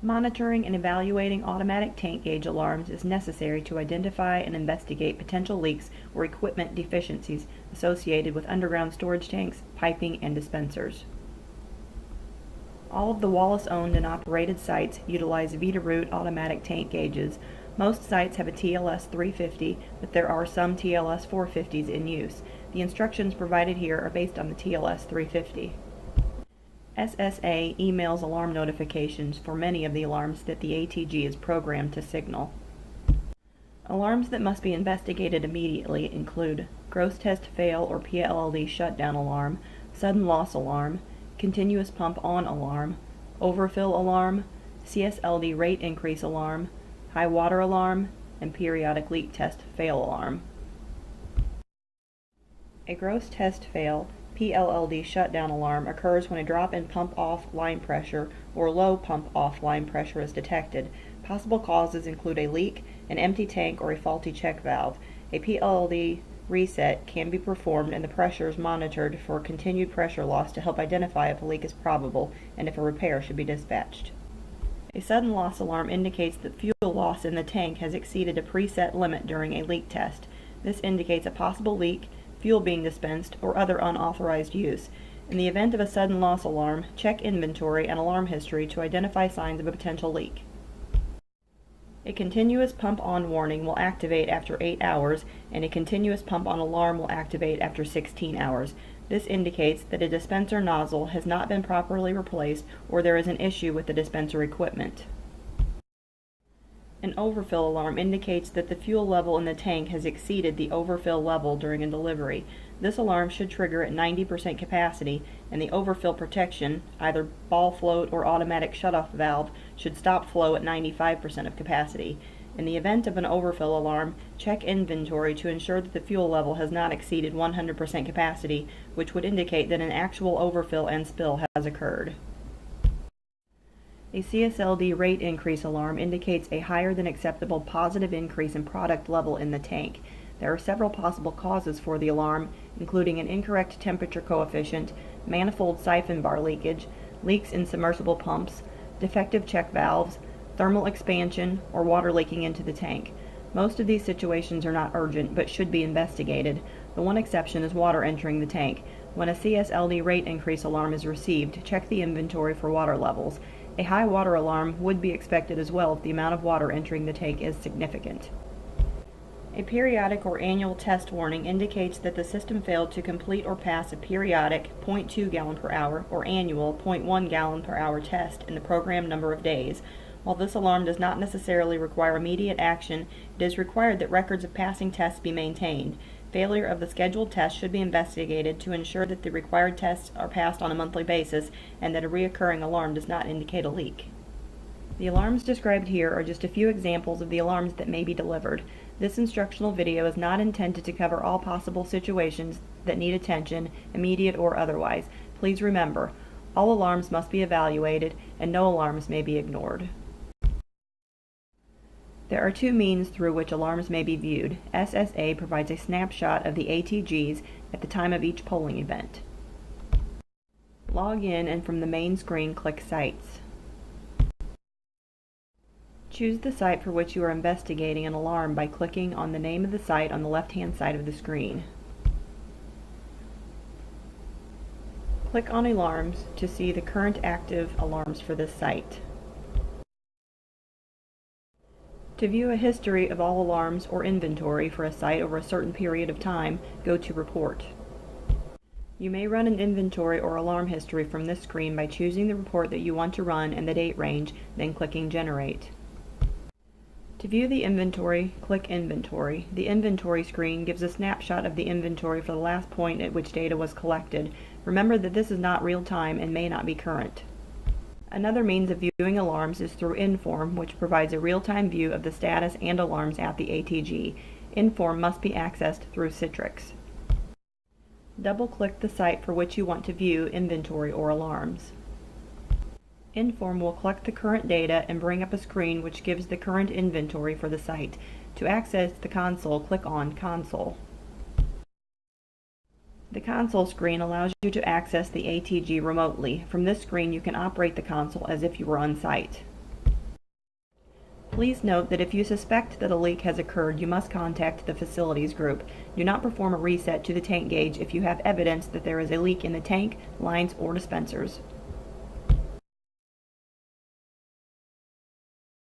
Monitoring and evaluating automatic tank gauge alarms is necessary to identify and investigate potential leaks or equipment deficiencies associated with underground storage tanks, piping, and dispensers. All of the Wallace-owned and operated sites utilize Veeder-Root automatic tank gauges. Most sites have a TLS 350, but there are some TLS 450s in use. The instructions provided here are based on the TLS 350. SSA emails alarm notifications for many of the alarms that the ATG is programmed to signal. Alarms that must be investigated immediately include gross test fail or PLLD shutdown alarm, sudden loss alarm, continuous pump on alarm, overfill alarm, CSLD rate increase alarm, high water alarm, and periodic leak test fail alarm. A gross test fail PLLD shutdown alarm occurs when a drop in pump off line pressure or low pump off line pressure is detected. Possible causes include a leak, an empty tank, or a faulty check valve. A PLLD reset can be performed and the pressure is monitored for continued pressure loss to help identify if a leak is probable and if a repair should be dispatched. A sudden loss alarm indicates that fuel loss in the tank has exceeded a preset limit during a leak test. This indicates a possible leak, fuel being dispensed, or other unauthorized use. In the event of a sudden loss alarm, check inventory and alarm history to identify signs of a potential leak. A continuous pump on warning will activate after 8 hours, and a continuous pump on alarm will activate after 16 hours. This indicates that a dispenser nozzle has not been properly replaced or there is an issue with the dispenser equipment. An overfill alarm indicates that the fuel level in the tank has exceeded the overfill level during a delivery. This alarm should trigger at 90% capacity, and the overfill protection, either ball float or automatic shutoff valve, should stop flow at 95% of capacity. In the event of an overfill alarm, check inventory to ensure that the fuel level has not exceeded 100% capacity, which would indicate that an actual overfill and spill has occurred. A CSLD rate increase alarm indicates a higher than acceptable positive increase in product level in the tank. There are several possible causes for the alarm, including an incorrect temperature coefficient, manifold siphon bar leakage, leaks in submersible pumps, defective check valves, thermal expansion, or water leaking into the tank. Most of these situations are not urgent but should be investigated. The one exception is water entering the tank. When a CSLD rate increase alarm is received, check the inventory for water levels. A high water alarm would be expected as well if the amount of water entering the tank is significant. A periodic or annual test warning indicates that the system failed to complete or pass a periodic 0.2 gallon per hour or annual 0.1 gallon per hour test in the programmed number of days. While this alarm does not necessarily require immediate action, it is required that records of passing tests be maintained. Failure of the scheduled test should be investigated to ensure that the required tests are passed on a monthly basis and that a reoccurring alarm does not indicate a leak. The alarms described here are just a few examples of the alarms that may be delivered. This instructional video is not intended to cover all possible situations that need attention, immediate or otherwise. Please remember, all alarms must be evaluated and no alarms may be ignored. There are two means through which alarms may be viewed. SSA provides a snapshot of the ATGs at the time of each polling event. Log in and from the main screen click Sites. Choose the site for which you are investigating an alarm by clicking on the name of the site on the left-hand side of the screen. Click on Alarms to see the current active alarms for this site. To view a history of all alarms or inventory for a site over a certain period of time, go to Report. You may run an inventory or alarm history from this screen by choosing the report that you want to run and the date range, then clicking Generate. To view the inventory, click Inventory. The inventory screen gives a snapshot of the inventory for the last point at which data was collected. Remember that this is not real time and may not be current. Another means of viewing alarms is through Inform, which provides a real-time view of the status and alarms at the ATG. Inform must be accessed through Citrix. Double-click the site for which you want to view inventory or alarms. Inform will collect the current data and bring up a screen which gives the current inventory for the site. To access the console, click on Console. The console screen allows you to access the ATG remotely. From this screen you can operate the console as if you were on site. Please note that if you suspect that a leak has occurred, you must contact the facilities group. Do not perform a reset to the tank gauge if you have evidence that there is a leak in the tank, lines, or dispensers.